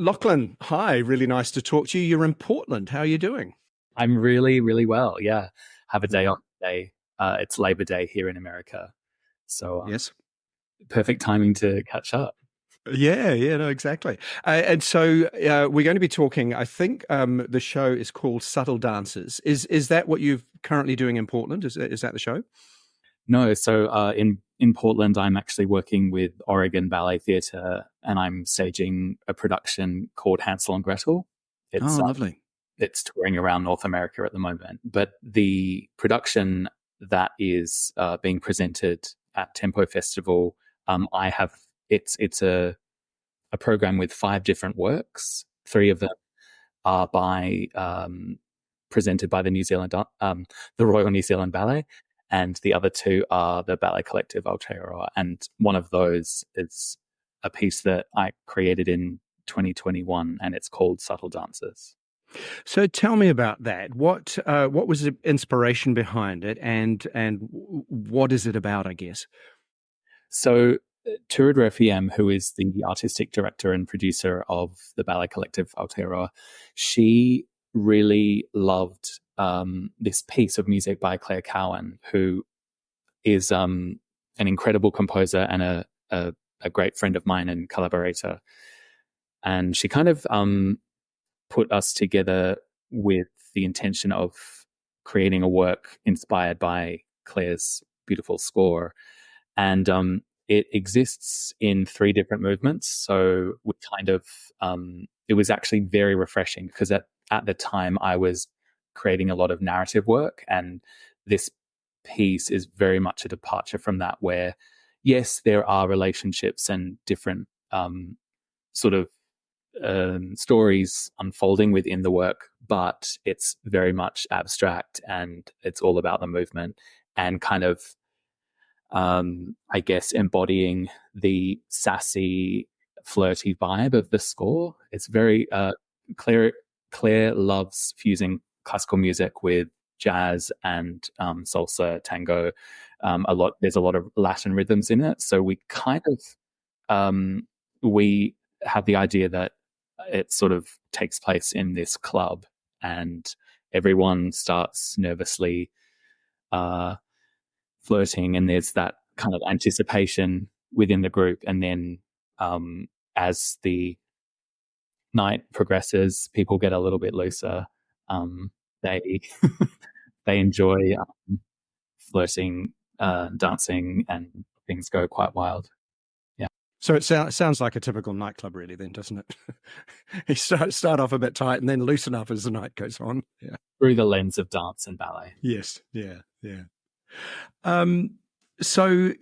Loughlan, hi. Really nice to talk to you. You're in Portland. How are you doing? I'm really, really well. Yeah. Have a day Yeah. off today. It's Labor Day here in America. So Yes. perfect timing to catch up. Yeah, no, exactly. And so we're going to be talking. I think the show is called Subtle Dances. Is that what you're currently doing in Portland? Is that the show? No, so in Portland, I'm actually working with Oregon Ballet Theatre, and I'm staging a production called Hansel and Gretel. It's Oh, lovely. it's touring around North America at the moment, but the production that is being presented at Tempo Festival, I have it's a program with 5 different works. 3 of them are by presented by the Royal New Zealand Ballet, and the other 2 are the Ballet Collective Aotearoa. And one of those is a piece that I created in 2021, and it's called Subtle Dances. So tell me about that. What was the inspiration behind it, and what is it about? I guess. So Turid Requiem, who is the artistic director and producer of the Ballet Collective Aotearoa, she really loved this piece of music by Claire Cowan, who is an incredible composer and a great friend of mine and collaborator. And she kind of put us together with the intention of creating a work inspired by Claire's beautiful score. And it exists in 3 different movements. So we kind of, it was actually very refreshing because at the time I was creating a lot of narrative work, and this piece is very much a departure from that, where yes, there are relationships and different sort of stories unfolding within the work, but it's very much abstract and it's all about the movement and kind of I guess embodying the sassy, flirty vibe of the score. It's very Claire. Claire loves fusing classical music with jazz and salsa, tango. There's a lot of Latin rhythms in it, so we kind of we have the idea that it sort of takes place in this club, and everyone starts nervously flirting, and there's that kind of anticipation within the group. And then as the night progresses, people get a little bit looser. They they enjoy flirting, dancing, and things go quite wild. Yeah. So it sounds like a typical nightclub, really, then, doesn't it? You start off a bit tight and then loosen up as the night goes on. Yeah. Through the lens of dance and ballet. Yes. Yeah. So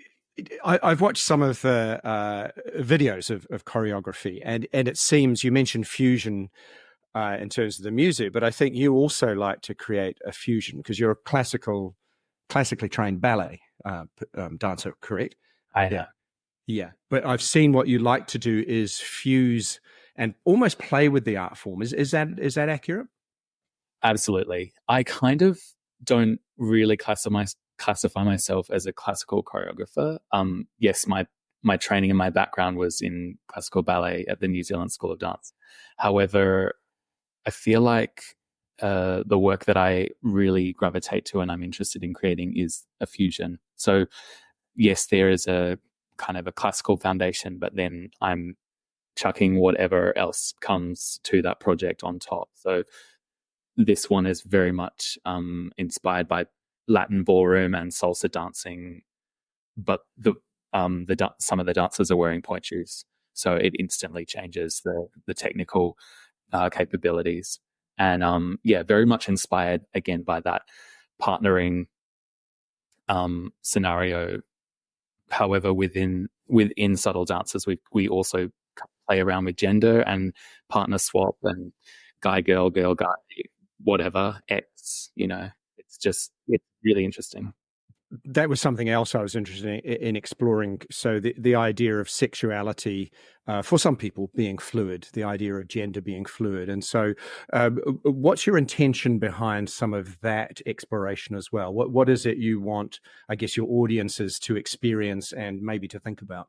I've watched some of the videos of choreography, and it seems you mentioned fusion in terms of the music, but I think you also like to create a fusion because you're a classically trained ballet dancer, correct? I Yeah. Yeah. But I've seen what you like to do is fuse and almost play with the art form. Is that accurate? Absolutely. I kind of don't really classify myself as a classical choreographer. Yes, my training and my background was in classical ballet at the New Zealand School of Dance. However, I feel like the work that I really gravitate to and I'm interested in creating is a fusion. So yes, there is a kind of a classical foundation, but then I'm chucking whatever else comes to that project on top. So this one is very much inspired by Latin ballroom and salsa dancing, but some of the dancers are wearing pointe shoes, so it instantly changes the technical capabilities. And very much inspired again by that partnering scenario. However, within subtle dances, we also play around with gender and partner swap and guy girl girl guy whatever X. It's really interesting. That was something else I was interested in exploring. So the idea of sexuality for some people being fluid, the idea of gender being fluid. And so what's your intention behind some of that exploration as well? What is it you want, I guess, your audiences to experience and maybe to think about?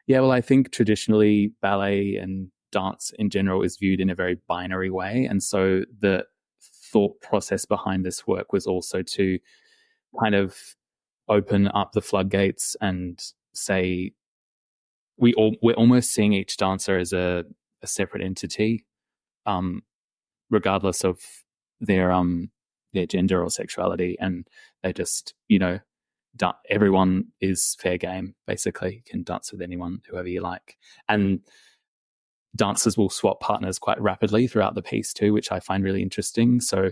Yeah, well, I think traditionally ballet and dance in general is viewed in a very binary way. And so the thought process behind this work was also to kind of open up the floodgates and say we're almost seeing each dancer as a separate entity, regardless of their gender or sexuality, and they just, everyone is fair game. Basically, you can dance with anyone, whoever you like, and dancers will swap partners quite rapidly throughout the piece too, which I find really interesting. So,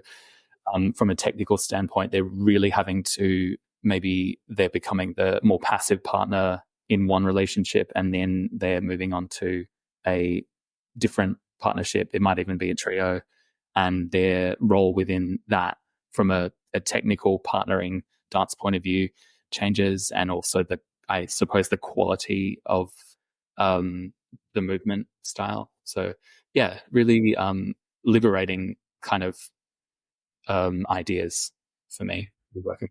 from a technical standpoint, they're really having to, maybe they're becoming the more passive partner in one relationship, and then they're moving on to a different partnership. It might even be a trio, and their role within that, from a technical partnering dance point of view, changes, and also I suppose the quality of the movement style. So yeah, really liberating kind of ideas for me.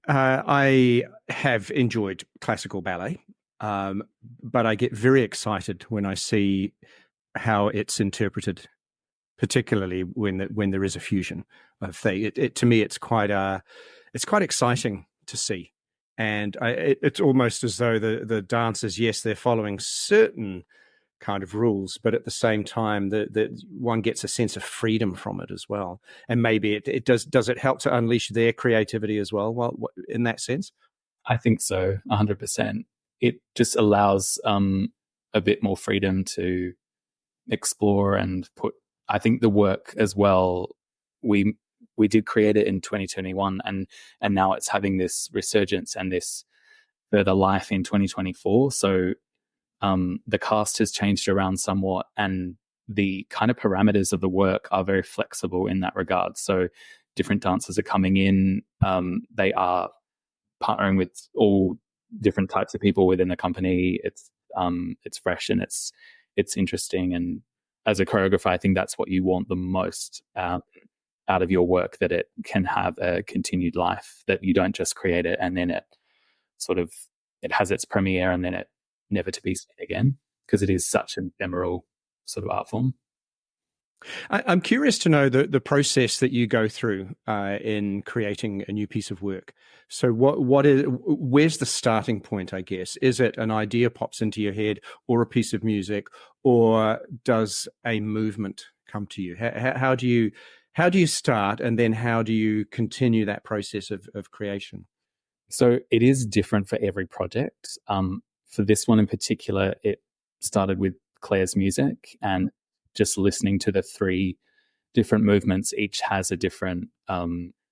I have enjoyed classical ballet, but I get very excited when I see how it's interpreted, particularly when there is a fusion of things. To me, it's quite exciting to see, and it's almost as though the dancers, yes, they're following certain kind of rules, but at the same time, the one gets a sense of freedom from it as well. And maybe it does it help to unleash their creativity as well? Well, in that sense, I think so, 100%. It just allows a bit more freedom to explore and put. I think the work as well. We did create it in 2021, and now it's having this resurgence and this further life in 2024. So the cast has changed around somewhat, and the kind of parameters of the work are very flexible in that regard. So different dancers are coming in. They are partnering with all different types of people within the company. It's fresh and it's interesting. And as a choreographer, I think that's what you want the most out of your work, that it can have a continued life, that you don't just create it and then it has its premiere and then it never to be seen again, because it is such an ephemeral sort of art form. I'm curious to know the process that you go through in creating a new piece of work. So where's the starting point, I guess? Is it an idea pops into your head, or a piece of music, or does a movement come to you? How do you start, and then how do you continue that process of creation? So it is different for every project. For this one in particular, it started with Claire's music and just listening to the 3 different movements. Each has a different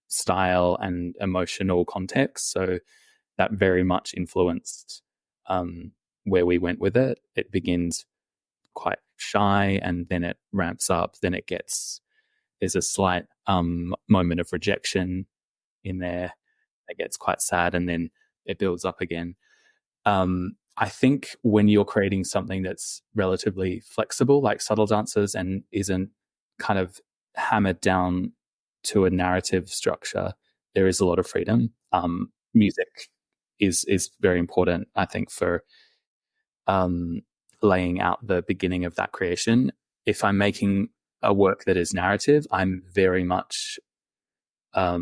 style and emotional context. So that very much influenced where we went with it. It begins quite shy and then it ramps up. Then there's a slight moment of rejection in there. It gets quite sad and then it builds up again. I think when you're creating something that's relatively flexible, like Subtle Dancers, and isn't kind of hammered down to a narrative structure, there is a lot of freedom. Music is very important, I think, for laying out the beginning of that creation. If I'm making a work that is narrative, I'm very much a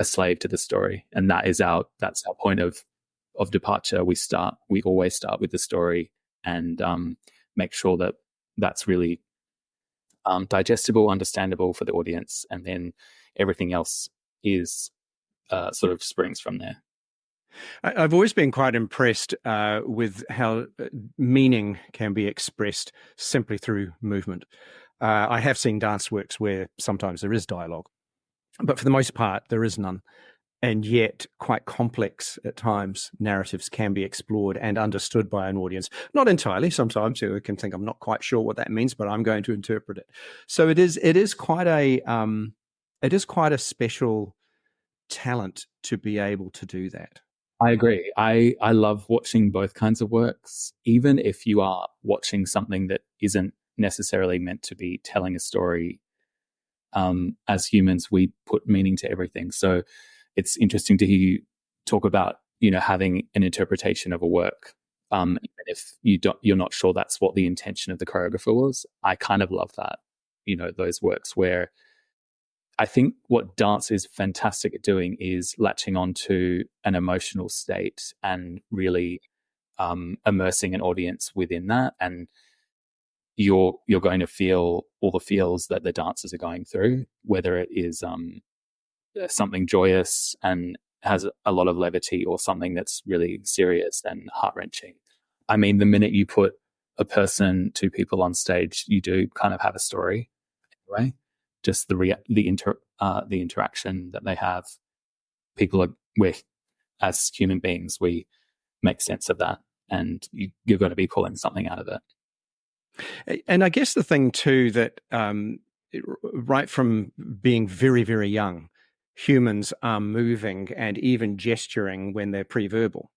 slave to the story, and that's our point of departure. We always start with the story and make sure that that's really digestible, understandable for the audience, and then everything else is sort of springs from there. I've always been quite impressed with how meaning can be expressed simply through movement. I have seen dance works where sometimes there is dialogue, but for the most part, there is none. And yet, quite complex at times, narratives can be explored and understood by an audience. Not entirely. Sometimes you can think, I'm not quite sure what that means, but I'm going to interpret it. So it is quite a special talent to be able to do that. I agree. I love watching both kinds of works, even if you are watching something that isn't necessarily meant to be telling a story. As humans, we put meaning to everything. So it's interesting to hear you talk about, having an interpretation of a work Even if you're not sure that's what the intention of the choreographer was. I kind of love that, those works where I think what dance is fantastic at doing is latching onto an emotional state and really immersing an audience within that, and you're going to feel all the feels that the dancers are going through, whether it is something joyous and has a lot of levity, or something that's really serious and heart-wrenching. I mean, the minute you put a person, two people on stage, you do kind of have a story anyway. Just the interaction that they have. As human beings, we make sense of that, and you're going to be pulling something out of it. And I guess the thing too that right from being very, very young, humans are moving and even gesturing when they're pre-verbal.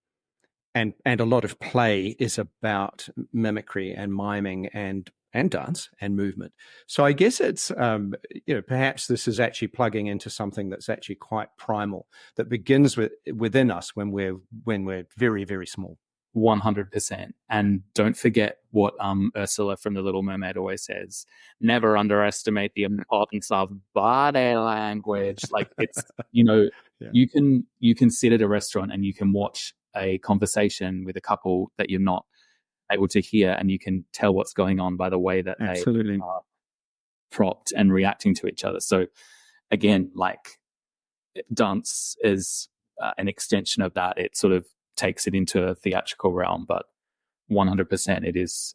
And a lot of play is about mimicry and miming and dance and movement. So I guess it's, perhaps this is actually plugging into something that's actually quite primal, that begins within us when we're very, very small. 100%. And don't forget what Ursula from The Little Mermaid always says: never underestimate the importance of body language. Like, it's, yeah. you can sit at a restaurant and you can watch a conversation with a couple that you're not able to hear, and you can tell what's going on by the way that Absolutely. they are propped and reacting to each other. So again, like, dance is an extension of that. It sort of takes it into a theatrical realm, but 100% it is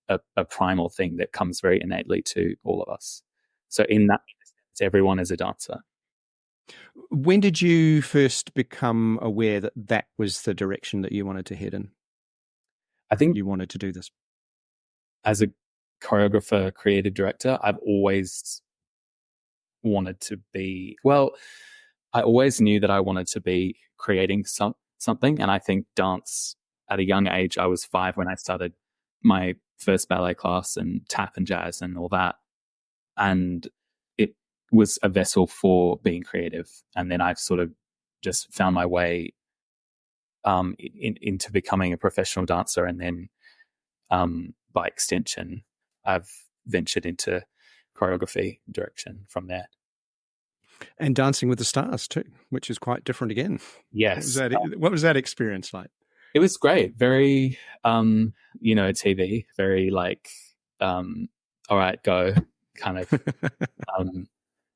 a primal thing that comes very innately to all of us. So in that sense, everyone is a dancer. When did you first become aware that that was the direction that you wanted to head in? I think you wanted to do this. As a choreographer, creative director, I've always wanted to be, I always knew that I wanted to be creating something. And I think dance, at a young age, I was 5 when I started my first ballet class and tap and jazz and all that. And it was a vessel for being creative. And then I've sort of just found my way into becoming a professional dancer. And then by extension, I've ventured into choreography direction from there. And Dancing with the Stars too, which is quite different again. Yes. What was that experience like? It was great. Very, TV, very like, all right, go kind of.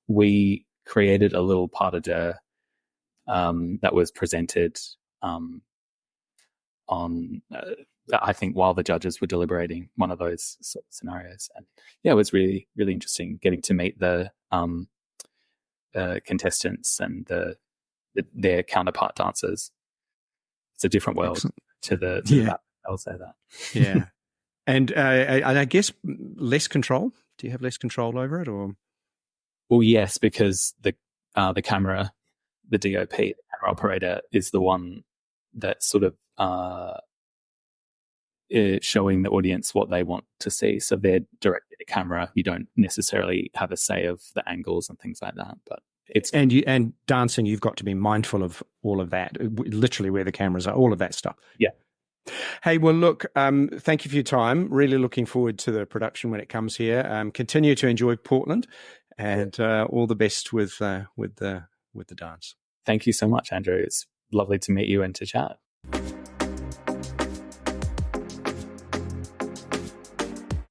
We created a little pas de deux that was presented on, I think, while the judges were deliberating one of those sort of scenarios. And yeah, it was really, really interesting getting to meet the contestants and their counterpart dancers. It's a different world. Excellent. to that. I'll say that. Yeah. And I guess less control. Do you have less control over it, or? Well, yes, because the camera, the DOP, the camera operator, is the one that's sort of showing the audience what they want to see. So they're directing the camera. You don't necessarily have a say of the angles and things like that. But it's and dancing, you've got to be mindful of all of that. Literally, where the cameras are, all of that stuff. Yeah. Hey, well, look, thank you for your time. Really looking forward to the production when it comes here. Continue to enjoy Portland, and all the best with the dance. Thank you so much, Andrew. It's lovely to meet you and to chat.